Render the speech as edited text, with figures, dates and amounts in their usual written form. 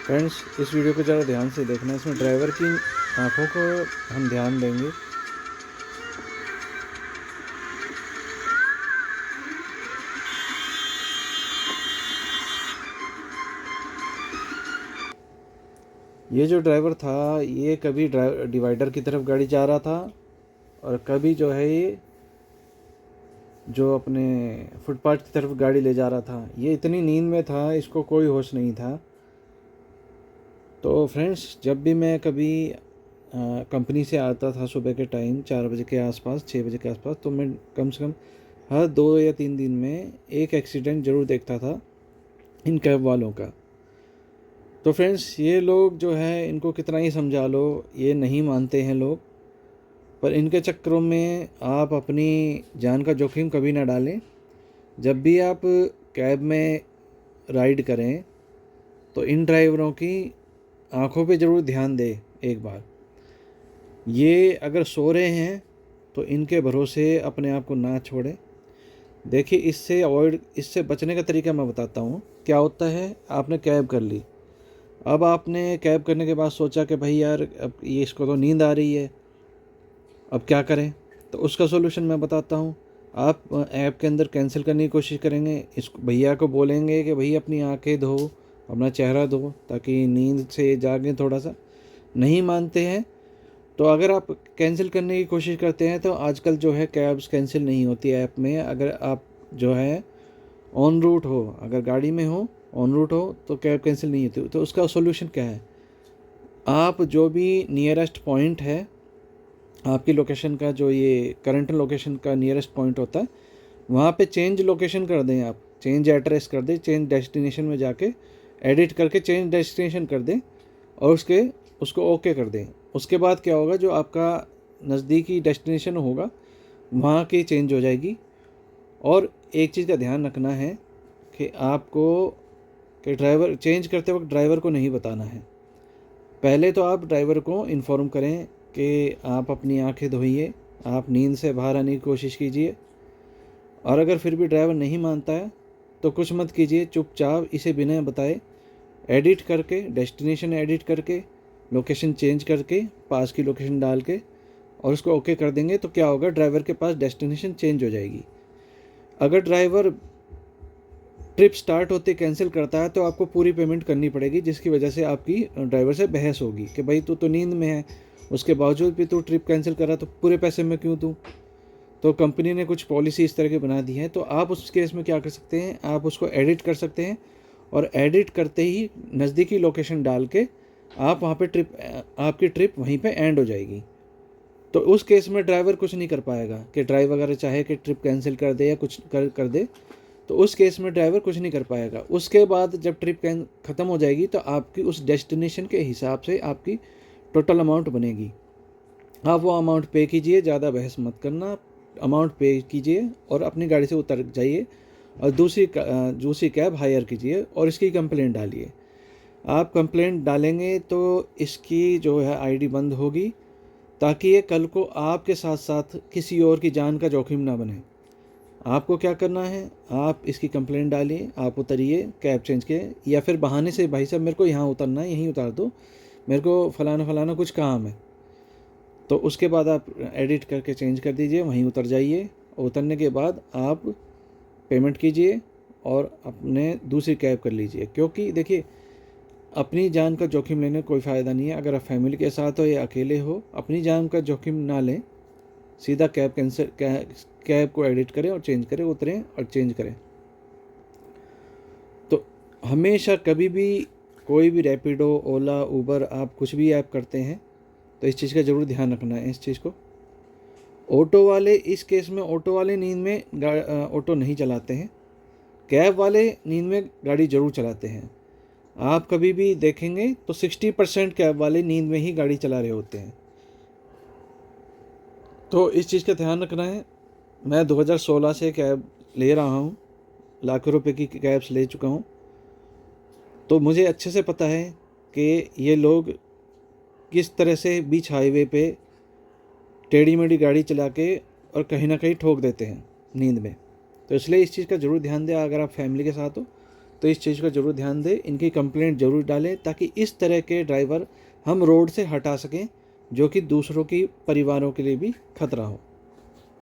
Friends, इस video को ज़रा ध्यान से देखना। इसमें ड्राइवर की आंखों को हम ध्यान देंगे। ये जो ड्राइवर था, ये कभी डिवाइडर की तरफ गाड़ी जा रहा था और कभी जो है ये जो अपने फुटपाथ की तरफ गाड़ी ले जा रहा था। ये इतनी नींद में था, इसको कोई होश नहीं था। तो फ्रेंड्स, जब भी मैं कभी कंपनी से आता था सुबह के टाइम 4 बजे के आसपास, 6 बजे के आसपास, तो मैं कम से कम हर 2 या 3 दिन में एक एक्सीडेंट ज़रूर देखता था इन कैब वालों का। तो फ्रेंड्स, ये लोग जो है, इनको कितना ही समझा लो, ये नहीं मानते हैं लोग। पर इनके चक्करों में आप अपनी जान का जोखिम कभी ना डालें। जब भी आप कैब में राइड करें तो इन ड्राइवरों की आंखों पे ज़रूर ध्यान दें एक बार। ये अगर सो रहे हैं तो इनके भरोसे अपने आप को ना छोड़ें। देखिए, इससे बचने का तरीका मैं बताता हूँ। क्या होता है, आपने कैब कर ली। अब आपने कैब करने के बाद सोचा कि भाई यार, अब ये इसको तो नींद आ रही है, अब क्या करें। तो उसका सोल्यूशन मैं बताता हूँ। आप ऐप के अंदर कैंसिल करने की कोशिश करेंगे। इस भैया को बोलेंगे कि भैया अपनी आंखें धो, अपना चेहरा धो, ताकि नींद से जागें थोड़ा सा। नहीं मानते हैं तो अगर आप कैंसिल करने की कोशिश करते हैं तो आजकल जो है कैब्स कैंसिल नहीं होती ऐप में। अगर आप जो है ऑन रूट हो, अगर गाड़ी में हो, ऑन रूट हो, तो कैब कैंसिल नहीं होती। तो उसका सोल्यूशन क्या है, आप जो भी नियरेस्ट पॉइंट है आपकी लोकेशन का, जो ये करंट लोकेशन का नियरेस्ट पॉइंट होता है, वहाँ पे चेंज लोकेशन कर दें। आप चेंज एड्रेस कर दें, चेंज डेस्टिनेशन में जाके एडिट करके चेंज डेस्टिनेशन कर दें और उसको ओके कर दें। उसके बाद क्या होगा, जो आपका नज़दीकी डेस्टिनेशन होगा वहाँ की चेंज हो जाएगी। और एक चीज़ का ध्यान रखना है कि आपको कि ड्राइवर चेंज करते वक्त ड्राइवर को नहीं बताना है। पहले तो आप ड्राइवर को इन्फॉर्म करें कि आप अपनी आंखें धोइए, आप नींद से बाहर आने की कोशिश कीजिए। और अगर फिर भी ड्राइवर नहीं मानता है तो कुछ मत कीजिए, चुपचाप इसे बिना बताए एडिट करके, डेस्टिनेशन एडिट करके, लोकेशन चेंज करके, पास की लोकेशन डाल के और उसको ओके कर देंगे। तो क्या होगा, ड्राइवर के पास डेस्टिनेशन चेंज हो जाएगी। अगर ड्राइवर ट्रिप स्टार्ट होते कैंसिल करता है तो आपको पूरी पेमेंट करनी पड़ेगी, जिसकी वजह से आपकी ड्राइवर से बहस होगी कि भाई तू तो नींद में है, उसके बावजूद भी तू ट्रिप कैंसिल करा, तो पूरे पैसे मैं क्यों दूँ। तो कंपनी ने कुछ पॉलिसी इस तरह की बना दी है। तो आप उस केस में क्या कर सकते हैं, आप उसको एडिट कर सकते हैं और एडिट करते ही नज़दीकी लोकेशन डाल के आप वहाँ पे आपकी ट्रिप वहीं पे एंड हो जाएगी। तो उस केस में ड्राइवर कुछ नहीं कर पाएगा कि ड्राइवर अगर चाहे कि ट्रिप कैंसिल कर दे या कुछ कर दे, तो उस केस में ड्राइवर कुछ नहीं कर पाएगा। उसके बाद जब ट्रिप ख़त्म हो जाएगी तो आपकी उस डेस्टिनेशन के हिसाब से आपकी टोटल अमाउंट बनेगी। आप वो अमाउंट पे कीजिए, ज़्यादा बहस मत करना, अमाउंट पे कीजिए और अपनी गाड़ी से उतर जाइए और दूसरी कैब हायर कीजिए और इसकी कंप्लेंट डालिए। आप कंप्लेंट डालेंगे तो इसकी जो है आईडी बंद होगी, ताकि ये कल को आपके साथ साथ किसी और की जान का जोखिम ना बने। आपको क्या करना है, आप इसकी कंप्लेंट डालिए, आप उतरिए, कैब चेंज किए, या फिर बहाने से भाई साहब मेरे को यहाँ उतरना है, यहीं उतार दो, मेरे को फ़लाना फ़लाना कुछ काम है। तो उसके बाद आप एडिट करके चेंज कर दीजिए, वहीं उतर जाइए। उतरने के बाद आप पेमेंट कीजिए और अपने दूसरी कैब कर लीजिए। क्योंकि देखिए, अपनी जान का जोखिम लेने कोई फ़ायदा नहीं है। अगर आप फैमिली के साथ हो या अकेले हो, अपनी जान का जोखिम ना लें, सीधा कैब को एडिट करें और चेंज करें, उतरें और चेंज करें। तो हमेशा कभी भी कोई भी रैपिडो, ओला, उबर, आप कुछ भी ऐप करते हैं तो इस चीज़ का ज़रूर ध्यान रखना है, इस चीज़ को। ऑटो वाले, इस केस में ऑटो वाले नींद में ऑटो नहीं चलाते हैं, कैब वाले नींद में गाड़ी ज़रूर चलाते हैं। आप कभी भी देखेंगे तो 60% कैब वाले नींद में ही गाड़ी चला रहे होते हैं। तो इस चीज़ का ध्यान रखना है। मैं 2016 से कैब ले रहा हूँ, लाखों रुपए की कैब्स ले चुका हूँ। तो मुझे अच्छे से पता है कि ये लोग किस तरह से बीच हाईवे पे टेढ़ी मेढ़ी गाड़ी चला के और कहीं ना कहीं ठोक देते हैं नींद में। तो इसलिए इस चीज़ का ज़रूर ध्यान दें। अगर आप फैमिली के साथ हो तो इस चीज़ का ज़रूर ध्यान दें, इनकी कंप्लेंट ज़रूर डालें ताकि इस तरह के ड्राइवर हम रोड से हटा सकें जो कि दूसरों की परिवारों के लिए भी खतरा हो।